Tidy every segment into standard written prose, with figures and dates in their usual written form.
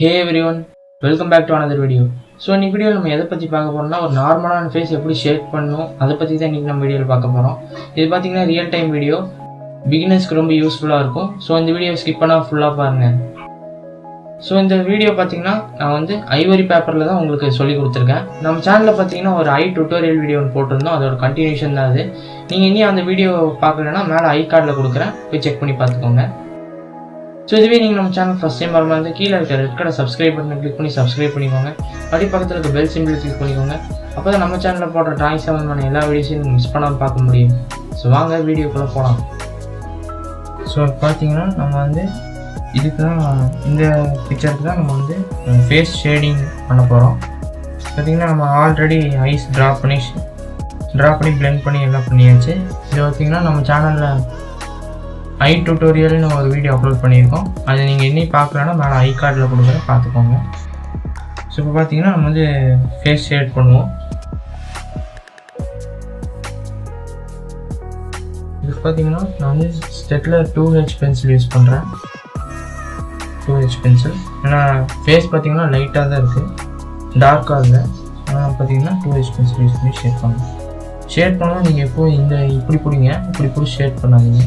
Hey everyone, welcome back to another video. So in video நம்ம எதை பத்தி பார்க்க போறோம்னா ஒரு நார்மலான ஃபேஸ் எப்படி ஷேட் பண்ணனும் அத பத்தி தான் இன்னைக்கு நம்ம வீடியோல பார்க்க போறோம். இது பாத்தீங்கன்னா ரியல் டைம் வீடியோ பிகினர்ஸ்க்கு ரொம்ப யூஸ்ஃபுல்லா இருக்கும். சோ இந்த வீடியோ ஸ்கிப் பண்ணாம ஃபுல்லா பாருங்க. சோ இந்த வீடியோ பாத்தீங்கன்னா நான் வந்து ஐவரி பேப்பர்ல தான் உங்களுக்கு சொல்லி கொடுத்திருக்கேன். நம்ம சேனல்ல பாத்தீங்கன்னா ஒரு ஐ டியூட்டோரியல் வீடியோ போட்டுருந்தோம். அதோட கண்டினியூஷன் தான் அது. நீங்க இன்னும் அந்த வீடியோ பார்க்கலனா மேல ஐ கார்டுல கொடுக்கிறேன். போய் செக் பண்ணி பாத்துக்கோங்க. So இதுவே நீங்க நம்ம சேனல் ஃபர்ஸ்ட் டைம் வரமா இருந்தா கீழ இருக்க ரெட் கலர் சப்ஸ்கிரைப் பட்டனை கிளிக் பண்ணி சப்ஸ்கிரைப் பண்ணிக்கோங்க. அப்படியே பக்கத்துல இருக்க பெல் சிம்பலை கிளிக் பண்ணிக்கோங்க. அப்பதான் நம்ம சேனல்ல போடுற டிராயிங் சம்பந்தமான எல்லா வீடியோஸையும் நீங்க மிஸ் பண்ணாம பார்க்க முடியும். சோ வாங்க வீடியோக்குள்ள போலாம். சோ பாத்தீங்கன்னா நம்ம வந்து இதுக்கு தான் இந்த பிக்சருக்கு தான் நம்ம வந்து ஃபேஸ் ஷேடிங் பண்ண போறோம். பாத்தீங்கன்னா நம்ம ஆல்ரெடி ஐஸ் டிரா பண்ணி blend பண்ணி எல்லாம் பண்ணியாச்சு. இது பாத்தீங்கன்னா நம்ம சேனல்ல ஐ டியூட்டோரியல்னு ஒரு வீடியோ அப்லோட் பண்ணியிருக்கோம். அதை நீங்கள் இன்னும் பார்க்கலன்னா மேலே ஐ கார்டில் கொடுக்குறேன், பார்த்துக்கோங்க. ஸோ இப்போ பார்த்தீங்கன்னா நம்ம வந்து ஃபேஸ் ஷேட் பண்ணுவோம். இது பார்த்தீங்கன்னா நான் வந்து ஸ்டெட்லர் 2H பென்சில் யூஸ் பண்ணுறேன். 2H பென்சில் ஏன்னா ஃபேஸ் பார்த்தீங்கன்னா லைட்டாக தான் இருக்குது, டார்க்காக இல்லை. ஆனால் பார்த்தீங்கன்னா 2H பென்சில் யூஸ் பண்ணி ஷேட் பண்ணுவோம். ஷேட் பண்ணால் நீங்கள் எப்போது இப்படி பிடிங்க, இப்படி பிடிச்சி ஷேட் பண்ணாதீங்க.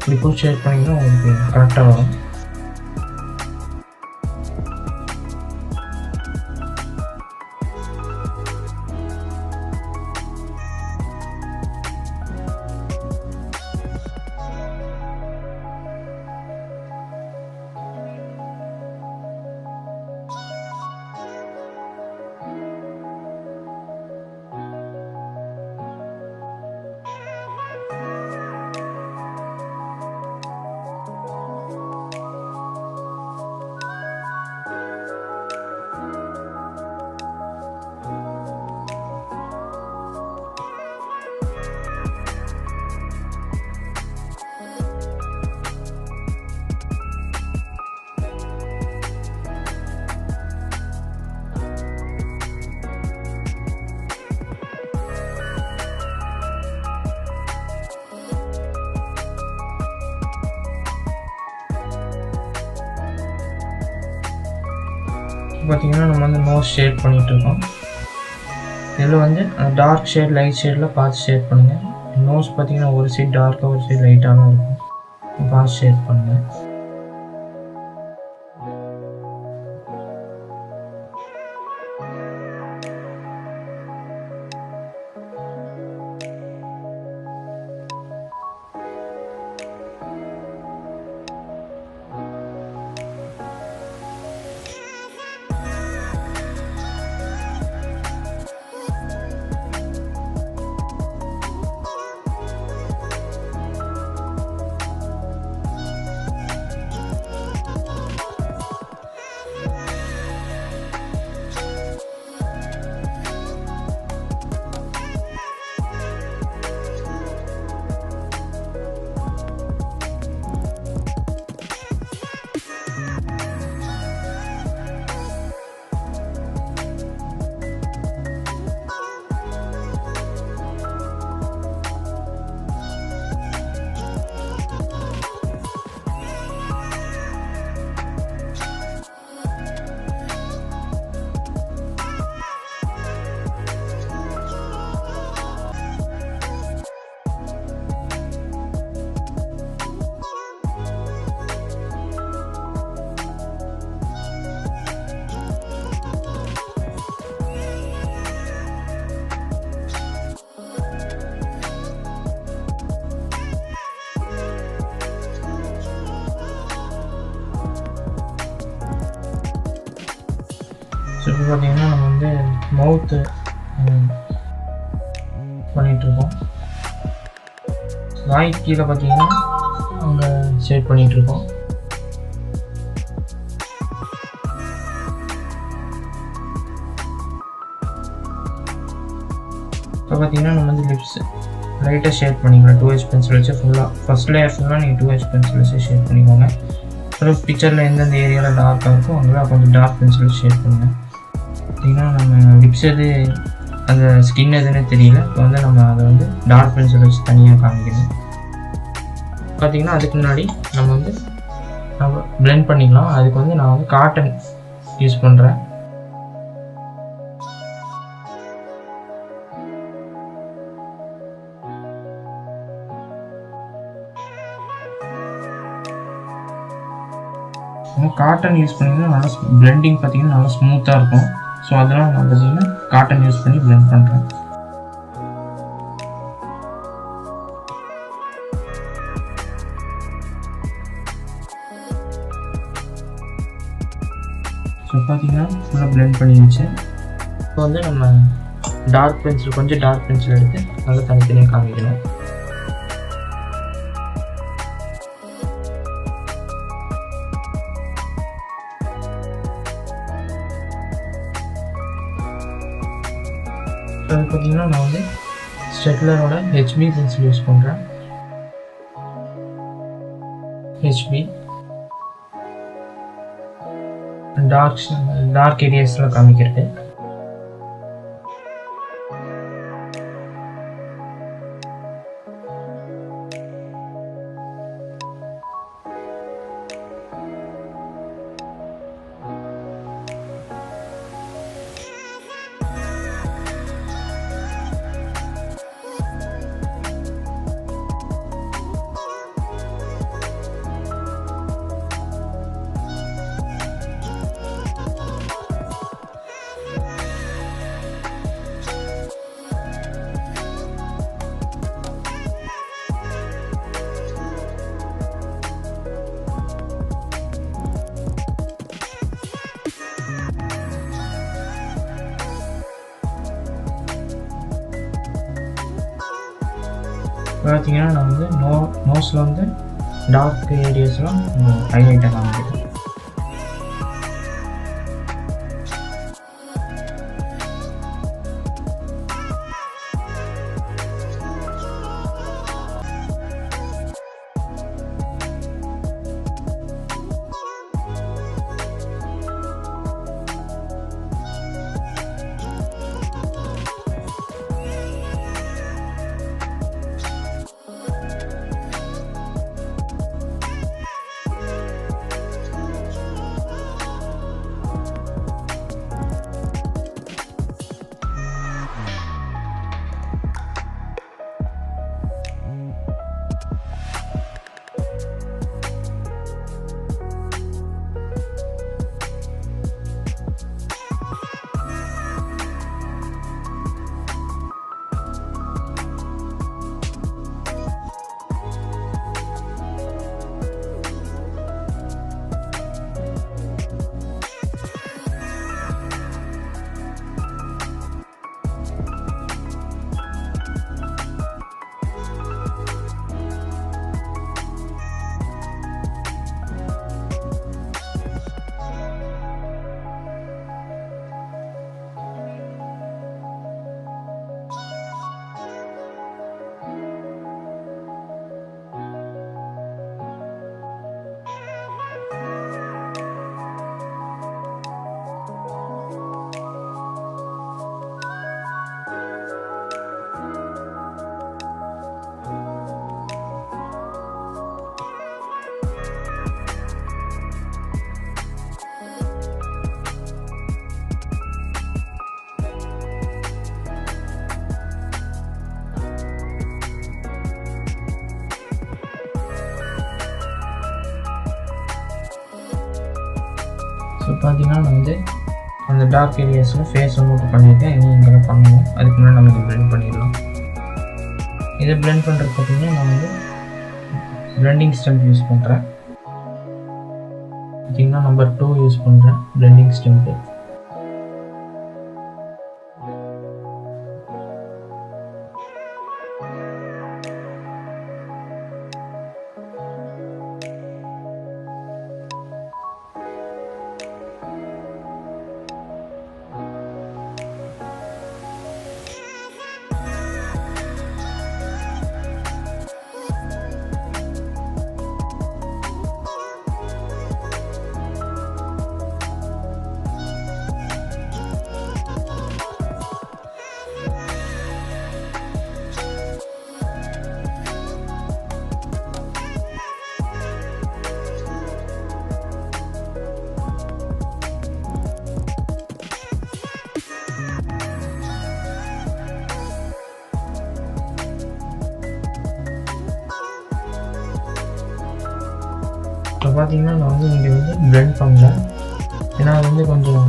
இப்படி ஃபுல் ஷேட் பண்ணிங்கன்னா உங்களுக்கு கரெக்டாக வரும். பார்த்தீங்கன்னா நம்ம வந்து நோஸ் ஷேட் பண்ணிட்டு இருக்கோம். இதில் வந்து டார்க் ஷேட் லைட் ஷேடில் பார்த்து ஷேட் பண்ணுங்கள். நோஸ் பார்த்தீங்கன்னா ஒரு சைட் டார்க்காக ஒரு சைட் லைட்டாக இருக்கும், பார்த்து ஷேட் பண்ணுங்கள். இப்போ பார்த்தீங்கன்னா நம்ம வந்து மவுத்து பண்ணிகிட்ருக்கோம். வாய் கீழே பார்த்தீங்கன்னா அங்கே ஷேட் பண்ணிகிட்ருக்கோம். இப்போ பார்த்தீங்கன்னா நம்ம வந்து லிப்ஸ் லைட்டாக ஷேட் பண்ணிக்கலாம். 2H பென்சில் வச்சு ஃபுல்லாக ஃபஸ்ட் லேயர் ஃபுல்லாக நீங்கள் 2H பென்சில் வச்சு ஷேட் பண்ணிக்கோங்க. அப்புறம் பிக்சரில் எந்தெந்த ஏரியாவில் டார்க்காக இருக்கோ அங்கெல்லாம் கொஞ்சம் டார்க் பென்சில் ஷேட் பண்ணுங்கள். பார்த்தீங்கன்னா நம்ம லிப்ஸ் எது அந்த ஸ்கின் எதுன்னு தெரியல. இப்போ வந்து நம்ம அதை வந்து டார்க் பென்சில் வச்சு தனியாக காமிக்கணும். பார்த்தீங்கன்னா அதுக்கு முன்னாடி நம்ம வந்து நம்ம blend பண்ணிக்கலாம். அதுக்கு வந்து நான் வந்து காட்டன் யூஸ் பண்ணுறேன். காட்டன் யூஸ் பண்ணிங்கன்னா நல்லா பிளெண்டிங் பார்த்தீங்கன்னா நல்லா ஸ்மூத்தாக இருக்கும். ஸோ அதெல்லாம் நான் பார்த்தீங்கன்னா காட்டன் யூஸ் பண்ணி பிளெண்ட் பண்ணுறேன். ஸோ பார்த்தீங்கன்னா ஃபுல்லாக பிளெண்ட் பண்ணிடுச்சு. இப்போ வந்து நம்ம டார்க் பென்சில் கொஞ்சம் டார்க் பென்சில் எடுத்து நல்லா தனித்தனியாக காமிக்கணும். அது பார்த்தீங்கன்னா நான் வந்து ஸ்டெட்லரோட ஹெச்பி பென்சில் யூஸ் பண்ணுறேன். ஹெச்பி டார்க் ஏரியாஸில் காமிக்கிறது. பார்த்தீங்கன்னா நான் வந்து நோஸில் வந்து டார்க் ஏரியாஸ்லாம் ஹைலைட்டாக காமிக்கிறேன். ஸோ பார்த்தீங்கன்னா நான் வந்து அந்த டார்க் ஏரியாஸில் ஃபேஸ் நோட் பண்ணியிருக்கேன். இனி இங்கே பண்ணணும். அதுக்கு முன்னாடி நம்ம இதை பிளெண்ட் பண்ணிடலாம். இதை பிளெண்ட் பண்ணுறது பார்த்தீங்கன்னா நான் வந்து பிளெண்டிங் ஸ்டெம்ப் யூஸ் பண்ணுறேன். பார்த்தீங்கன்னா நம்பர் 2 யூஸ் பண்ணுறேன் பிளெண்டிங் ஸ்டெம்ப்பு. பார்த்தீங்கன்னா நான் வந்து இங்கே வந்து பிளெண்ட் பண்ணல, ஏன்னா அது வந்து கொஞ்சம்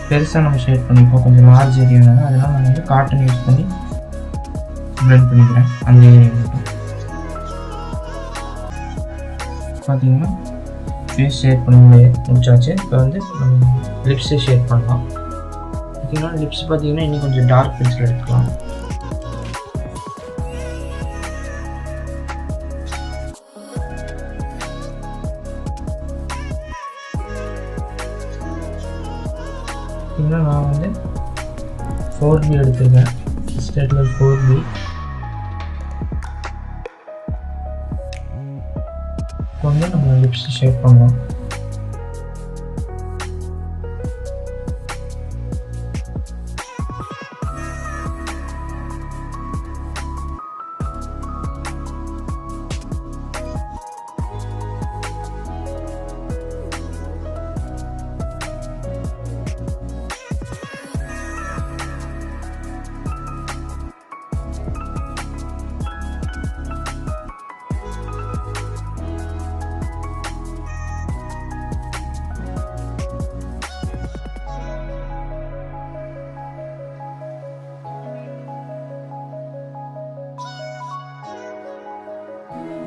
பெருசாக நம்ம ஷேட் பண்ணிப்போம், கொஞ்சம் லார்ஜ் ஏரியானால. அதனால் நான் வந்து காட்டன் யூஸ் பண்ணி பிளெண்ட் பண்ணிக்கிறேன் அந்த ஏரியா மட்டும். பார்த்தீங்கன்னா ஃபேஸ் ஷேட் பண்ணி முடிச்சாச்சு. இப்போ வந்து நம்ம லிப்ஸை ஷேட் பண்ணலாம். பார்த்தீங்கன்னா லிப்ஸ் பார்த்தீங்கன்னா இன்னும் கொஞ்சம் டார்க் பென்சில் எடுத்துக்கலாம். பார்த்தீங்கன்னா நான் வந்து 4B எடுத்துருக்கேன், ஸ்டேட்லர் 4B. இப்போ வந்து நம்ம லிப்ஸ் ஷேட் பண்ணலாம்.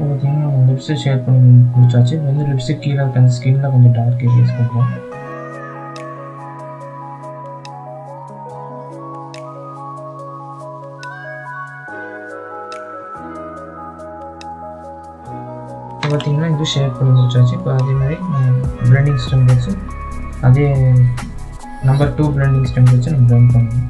பார்த்தீங்கன்னா நம்ம லிப்ஸை ஷேட் பண்ணி முடிச்சாச்சு. இப்போ வந்து லிப்ஸுக்கு கீழே இருக்க அந்த ஸ்கின்னில் கொஞ்சம் டார்க் ஏரியாஸ் கொடுப்போம். இப்போ பார்த்தீங்கன்னா இது ஷேட் பண்ணி முடிச்சாச்சு. இப்போ அதே மாதிரி பிளெண்டிங் ஸ்டெம் வச்சு அதே நம்பர் 2 பிளெண்டிங் ஸ்டெம் வச்சு நம்ம பிளெண்ட் பண்ணணும்.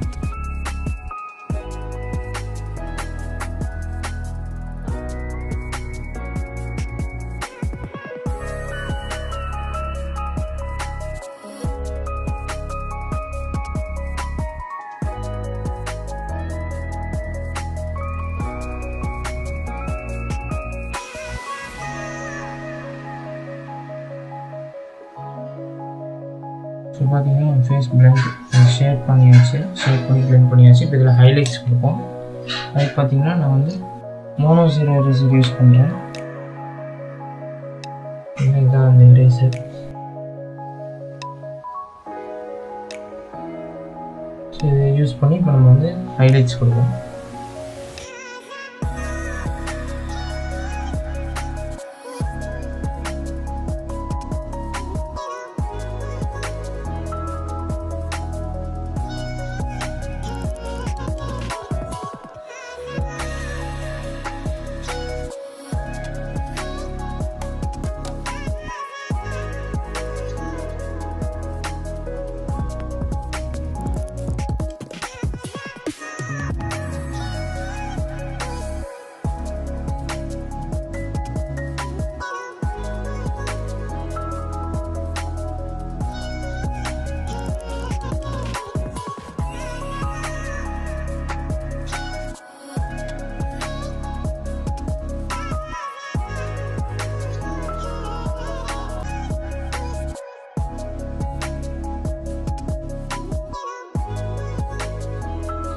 ஸோ பார்த்தீங்கன்னா ஃபேஸ் பிளெண்ட் ஷேட் பண்ணியாச்சு, ஷேட் பண்ணி பிளெண்ட் பண்ணியாச்சு. இப்போ இதில் ஹைலைட்ஸ் கொடுப்போம். அதுக்கு பார்த்தீங்கன்னா நான் வந்து மோனோ 0 எரேசர் யூஸ் பண்ணுறேன். இதுதான் அந்த எரேசர். ஸோ இதை யூஸ் பண்ணி இப்போ நம்ம வந்து ஹைலைட்ஸ் கொடுப்போம்.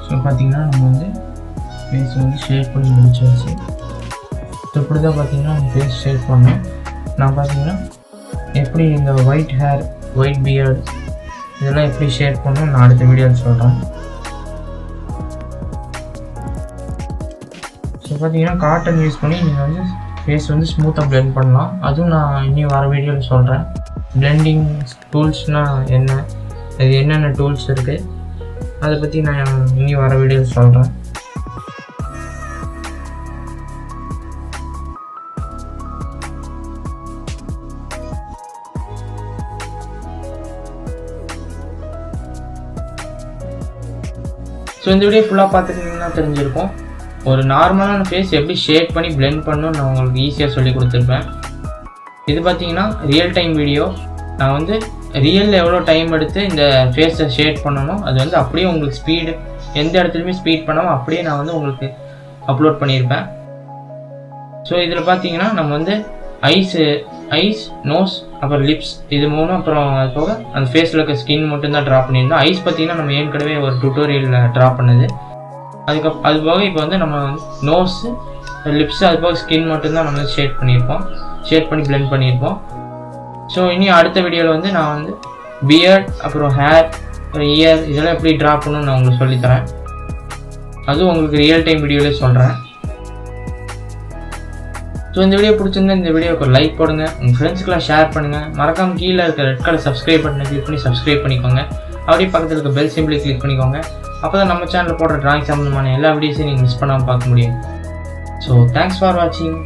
ஸோ பார்த்தீங்கன்னா நம்ம வந்து ஃபேஸ் வந்து ஷேட் பண்ணி முடிச்சாச்சு. ஸோ இப்படி தான் பார்த்தீங்கன்னா நம்ம ஃபேஸ் ஷேட் பண்ணோம். நான் பார்த்தீங்கன்னா எப்படி இந்த ஒயிட் ஹேர், ஒயிட் பியர்டு இதெல்லாம் எப்படி ஷேட் பண்ணணும் நான் அடுத்த வீடியோவில் சொல்கிறேன். ஸோ பார்த்தீங்கன்னா காட்டன் யூஸ் பண்ணி நீங்கள் வந்து ஃபேஸ் வந்து ஸ்மூத்தாக பிளெண்ட் பண்ணலாம். அதுவும் நான் இனி வர வீடியோவில் சொல்கிறேன். பிளெண்டிங் டூல்ஸ்னால் என்ன, அது என்னென்ன டூல்ஸ் இருக்குது அதை பற்றி நான் இனி வர வீடியோவில் சொல்கிறேன். ஸோ இந்த வீடியோ ஃபுல்லாக பார்த்துட்டிங்கன்னா தெரிஞ்சிருக்கும். ஒரு நார்மலான ஃபேஸ் எப்படி ஷேட் பண்ணி பிளெண்ட் பண்ணணும்னு நான் உங்களுக்கு ஈஸியாக சொல்லி கொடுத்துருப்பேன். இது பார்த்தீங்கன்னா ரியல் டைம் வீடியோ. நான் வந்து ரியலில் எவ்வளோ டைம் எடுத்து இந்த ஃபேஸை ஷேட் பண்ணணும் அது வந்து அப்படியே உங்களுக்கு ஸ்பீடு எந்த இடத்துலையுமே ஸ்பீட் பண்ணாமல் அப்படியே நான் வந்து உங்களுக்கு அப்லோட் பண்ணியிருப்பேன். ஸோ இதில் பார்த்தீங்கன்னா நம்ம வந்து ஐஸ், நோஸ், அப்புறம் லிப்ஸ் இது மூணும், அப்புறம் அது போக அந்த ஃபேஸில் இருக்க ஸ்கின் மட்டும் தான் ட்ரா பண்ணியிருந்தோம். ஐஸ் பார்த்தீங்கன்னா நம்ம ஏற்கனவே ஒரு டுட்டோரியலில் ட்ரா பண்ணது. அது போக இப்போ வந்து நம்ம நோஸு, லிப்ஸு அது போக ஸ்கின் மட்டும்தான் நம்ம ஷேட் பண்ணியிருப்போம். ஷேட் பண்ணி blend பண்ணியிருப்போம். ஸோ இனி அடுத்த வீடியோவில் வந்து நான் வந்து பியர்ட் அப்புறம் ஹேர் அப்புறம் இயர் இதெல்லாம் எப்படி ட்ரா பண்ணணும்னு நான் உங்களுக்கு சொல்லித்தரேன். அதுவும் உங்களுக்கு ரியல் டைம் வீடியோவிலே சொல்கிறேன். ஸோ இந்த வீடியோ பிடிச்சிருந்தா இந்த வீடியோக்கு ஒரு லைக் போடுங்க, உங்கள் ஃப்ரெண்ட்ஸ்க்கெலாம் ஷேர் பண்ணுங்கள். மறக்காமல் கீழே இருக்க ரெட் கலர் சப்ஸ்கிரைப் பட்டனை கிளிக் பண்ணி சப்ஸ்கிரைப் பண்ணிக்கோங்க. அப்படியே பக்கத்தில் இருக்க பெல் சிம்பிளை கிளிக் பண்ணிக்கோங்க. அப்போ தான் நம்ம சேனலில் போடுற டிராயிங் சம்மந்தமான எல்லா வீடியோஸையும் நீங்கள் மிஸ் பண்ணாமல் பார்க்க முடியும். ஸோ தேங்க்ஸ் ஃபார் வாட்சிங்.